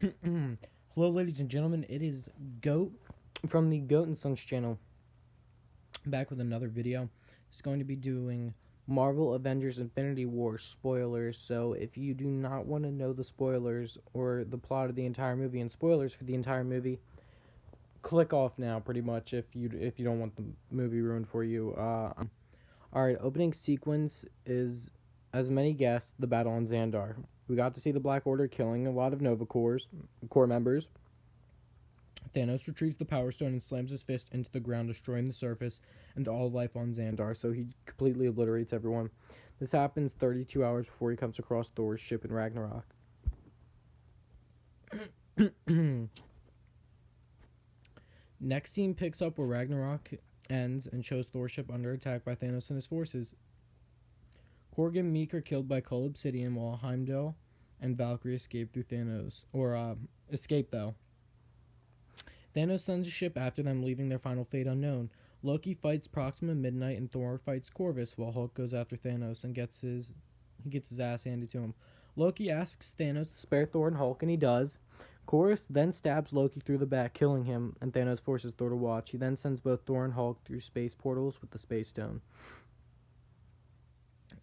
Hello, ladies and gentlemen. It is Goat from the Goat and Sons channel, back with another video. It's going to be doing Marvel Avengers Infinity War spoilers. So if you do not want to know the spoilers or the plot of the entire movie and spoilers for the entire movie, click off now. Pretty much, if you don't want the movie ruined for you. All right. Opening sequence is, as many guessed, the battle on Xandar. We got to see the Black Order killing a lot of Nova Corps members. Thanos retrieves the Power Stone and slams his fist into the ground, destroying the surface and all life on Xandar, so he completely obliterates everyone. This happens 32 hours before he comes across Thor's ship in Ragnarok. Next scene picks up where Ragnarok ends and shows Thor's ship under attack by Thanos and his forces. Korg and Meek are killed by Cull Obsidian while Heimdall and Valkyrie escape through escape though. Thanos sends a ship after them, leaving their final fate unknown. Loki fights Proxima Midnight and Thor fights Corvus while Hulk goes after Thanos and gets his ass handed to him. Loki asks Thanos to spare Thor and Hulk, and he does. Corvus then stabs Loki through the back, killing him, and Thanos forces Thor to watch. He then sends both Thor and Hulk through space portals with the Space Stone.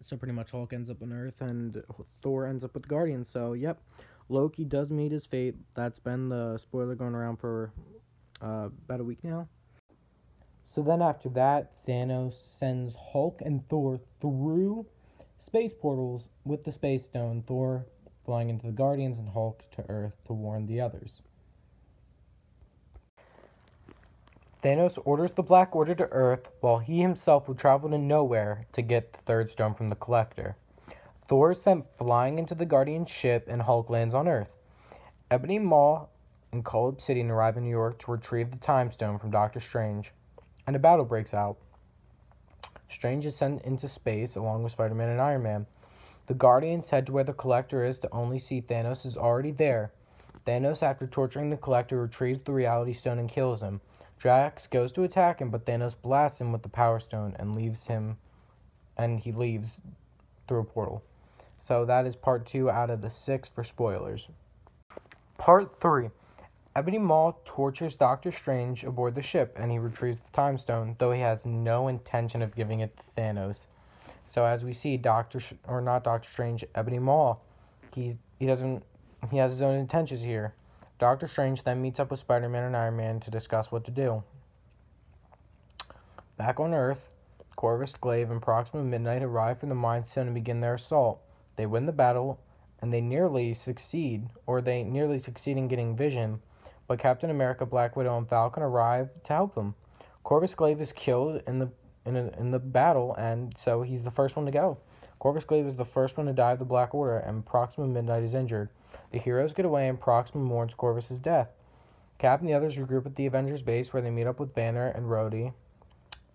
So pretty much Hulk ends up on Earth and Thor ends up with the Guardians. So, yep, Loki does meet his fate. That's been the spoiler going around for about a week now. So then after that, Thanos sends Hulk and Thor through space portals with the Space Stone, Thor flying into the Guardians and Hulk to Earth to warn the others. Thanos orders the Black Order to Earth, while he himself will travel to nowhere to get the third stone from the Collector. Thor is sent flying into the Guardian ship, and Hulk lands on Earth. Ebony Maw and Cull Obsidian arrive in New York to retrieve the Time Stone from Doctor Strange, and a battle breaks out. Strange is sent into space along with Spider-Man and Iron Man. The Guardians head to where the Collector is to only see Thanos is already there. Thanos, after torturing the Collector, retrieves the Reality Stone and kills him. Drax goes to attack him, but Thanos blasts him with the Power Stone and he leaves through a portal. So that is part 2 out of the 6 for spoilers. Part 3. Ebony Maw tortures Doctor Strange aboard the ship, and he retrieves the Time Stone, though he has no intention of giving it to Thanos. So as we see, Ebony Maw, he has his own intentions here. Doctor Strange then meets up with Spider-Man and Iron Man to discuss what to do. Back on Earth, Corvus Glaive and Proxima Midnight arrive from the Mind Stone and begin their assault. They win the battle, and they nearly succeed in getting Vision, but Captain America, Black Widow, and Falcon arrive to help them. Corvus Glaive is killed in the battle, and so he's the first one to go. Corvus Glaive is the first one to die of the Black Order, and Proxima Midnight is injured. The heroes get away, and Proxima mourns Corvus' death. Cap and the others regroup at the Avengers base, where they meet up with Banner and Rhodey,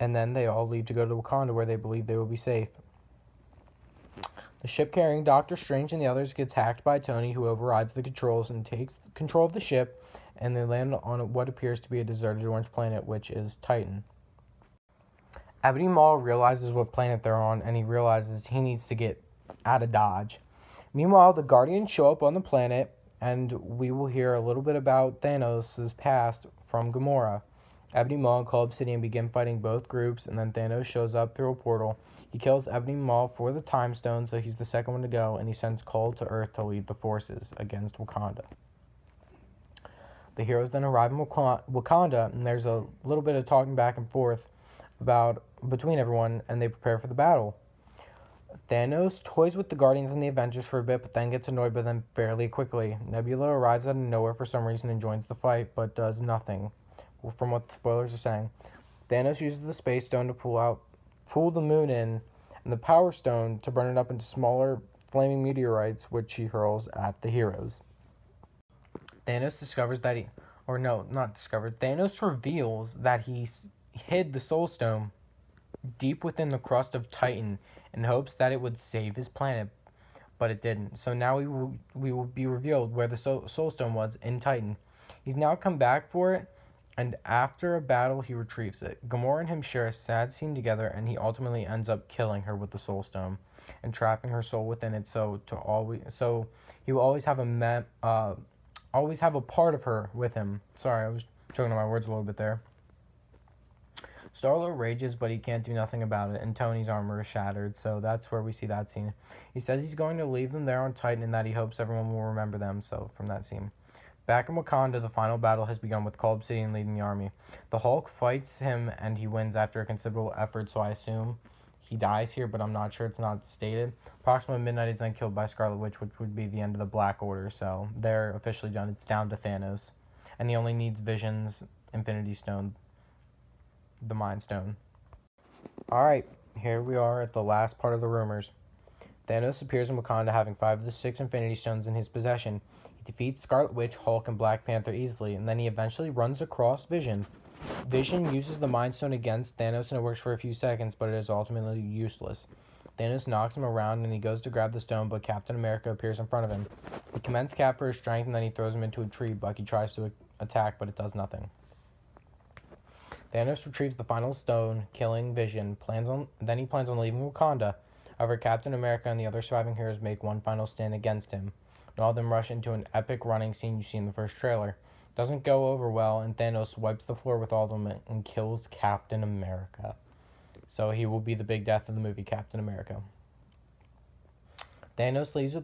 and then they all leave to go to Wakanda, where they believe they will be safe. The ship carrying Doctor Strange and the others gets hacked by Tony, who overrides the controls and takes control of the ship, and they land on what appears to be a deserted orange planet, which is Titan. Ebony Maw realizes what planet they're on, and he realizes he needs to get out of Dodge. Meanwhile, the Guardians show up on the planet, and we will hear a little bit about Thanos' past from Gamora. Ebony Maw and Cull Obsidian begin fighting both groups, and then Thanos shows up through a portal. He kills Ebony Maw for the Time Stone, so he's the second one to go, and he sends Cull to Earth to lead the forces against Wakanda. The heroes then arrive in Wakanda, and there's a little bit of talking back and forth between everyone, and they prepare for the battle. Thanos toys with the Guardians and the Avengers for a bit, but then gets annoyed by them fairly quickly. Nebula arrives out of nowhere for some reason and joins the fight, but does nothing, from what the spoilers are saying. Thanos uses the Space Stone to pull the moon in, and the Power Stone to burn it up into smaller flaming meteorites, which he hurls at the heroes. Thanos reveals that he hid the Soul Stone deep within the crust of Titan in hopes that it would save his planet, but it didn't. So now we will be revealed where the Soul Stone was in Titan. He's now come back for it, and after a battle, he retrieves it. Gamora and him share a sad scene together, and he ultimately ends up killing her with the Soul Stone and trapping her soul within it. So he will always have a always have a part of her with him. Sorry, I was choking on my words a little bit there. Star-Lord rages, but he can't do nothing about it, and Tony's armor is shattered, so that's where we see that scene. He says he's going to leave them there on Titan and that he hopes everyone will remember them, so from that scene. Back in Wakanda, the final battle has begun with Cull Obsidian leading the army. The Hulk fights him and he wins after a considerable effort, so I assume he dies here, but I'm not sure, it's not stated. Approximately midnight is then killed by Scarlet Witch, which would be the end of the Black Order, so they're officially done. It's down to Thanos. And he only needs Vision's Infinity Stone, the Mind Stone. Alright, here we are at the last part of the rumors. Thanos appears in Wakanda having 5 of the 6 Infinity Stones in his possession. He defeats Scarlet Witch, Hulk, and Black Panther easily, and then he eventually runs across Vision. Vision uses the Mind Stone against Thanos and it works for a few seconds, but it is ultimately useless. Thanos knocks him around and he goes to grab the stone, but Captain America appears in front of him. He commends Cap for his strength and then he throws him into a tree. Bucky tries to attack, but it does nothing. Thanos retrieves the final stone, killing Vision. Then he plans on leaving Wakanda. However, Captain America and the other surviving heroes make one final stand against him. And all of them rush into an epic running scene you see in the first trailer. Doesn't go over well, and Thanos wipes the floor with all of them and kills Captain America. So he will be the big death of the movie, Captain America. Thanos leaves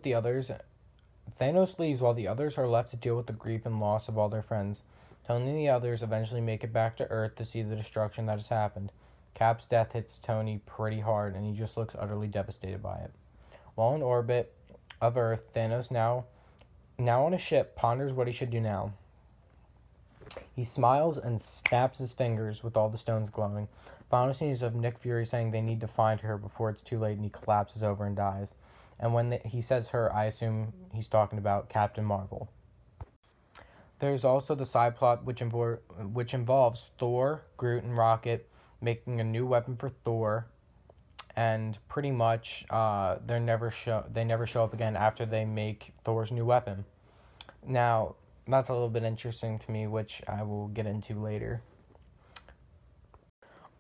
while the others are left to deal with the grief and loss of all their friends. Tony and the others eventually make it back to Earth to see the destruction that has happened. Cap's death hits Tony pretty hard, and he just looks utterly devastated by it. While in orbit of Earth, Thanos, now on a ship, ponders what he should do now. He smiles and snaps his fingers with all the stones glowing. Final scene is of Nick Fury saying they need to find her before it's too late, and he collapses over and dies. And when he says her, I assume he's talking about Captain Marvel. There's also the side plot which involves Thor, Groot, and Rocket making a new weapon for Thor, and pretty much they never show up again after they make Thor's new weapon. Now, that's a little bit interesting to me, which I will get into later.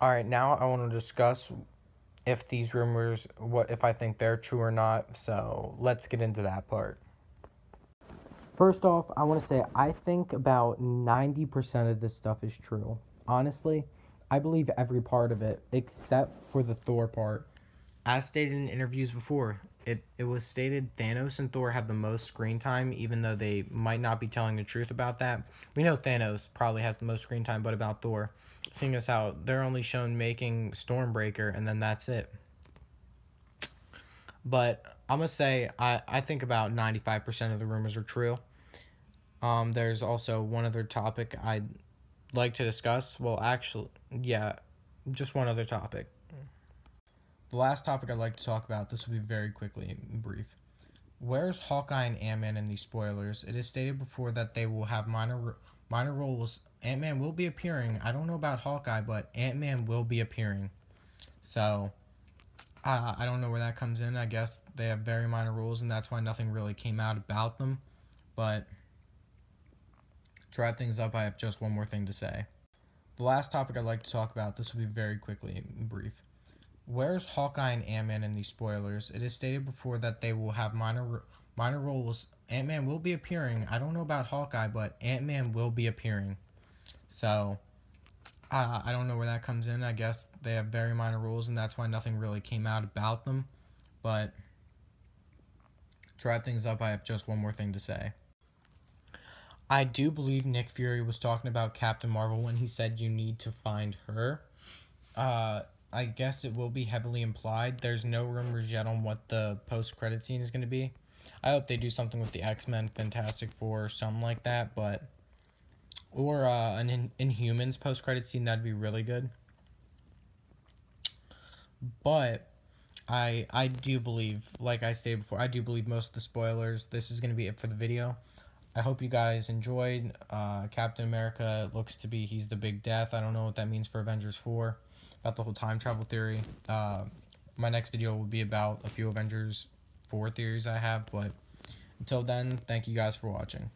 Alright, now I want to discuss if these rumors, if I think they're true or not, so let's get into that part. First off, I want to say I think about 90% of this stuff is true. Honestly, I believe every part of it, except for the Thor part. As stated in interviews before, it was stated Thanos and Thor have the most screen time, even though they might not be telling the truth about that. We know Thanos probably has the most screen time, but about Thor, seeing as how they're only shown making Stormbreaker, and then that's it. But I'm going to say I think about 95% of the rumors are true. There's also one other topic I'd like to discuss. Well, actually, yeah, just one other topic. The last topic I'd like to talk about, this will be very quickly and brief. Where's Hawkeye and Ant-Man in these spoilers? It is stated before that they will have minor roles. Ant-Man will be appearing. I don't know about Hawkeye, but Ant-Man will be appearing. So, I don't know where that comes in. I guess they have very minor roles, and that's why nothing really came out about them. But to wrap things up, I have just one more thing to say. The last topic I'd like to talk about, this will be very quickly and brief. Where's Hawkeye and Ant-Man in these spoilers? It is stated before that they will have minor roles. Ant-Man will be appearing. I don't know about Hawkeye, but Ant-Man will be appearing. So, I don't know where that comes in. I guess they have very minor roles, and that's why nothing really came out about them. But to wrap things up, I have just one more thing to say. I do believe Nick Fury was talking about Captain Marvel when he said you need to find her. I guess it will be heavily implied. There's no rumors yet on what the post-credit scene is going to be. I hope they do something with the X-Men, Fantastic Four, something like that, but or an Inhumans post-credit scene, that'd be really good. But I do believe, like I stated before, I do believe most of the spoilers. This is going to be it for the video. I hope you guys enjoyed. Captain America looks to be, he's the big death. I don't know what that means for Avengers 4, about the whole time travel theory. My next video will be about a few Avengers 4 theories I have, but until then, thank you guys for watching.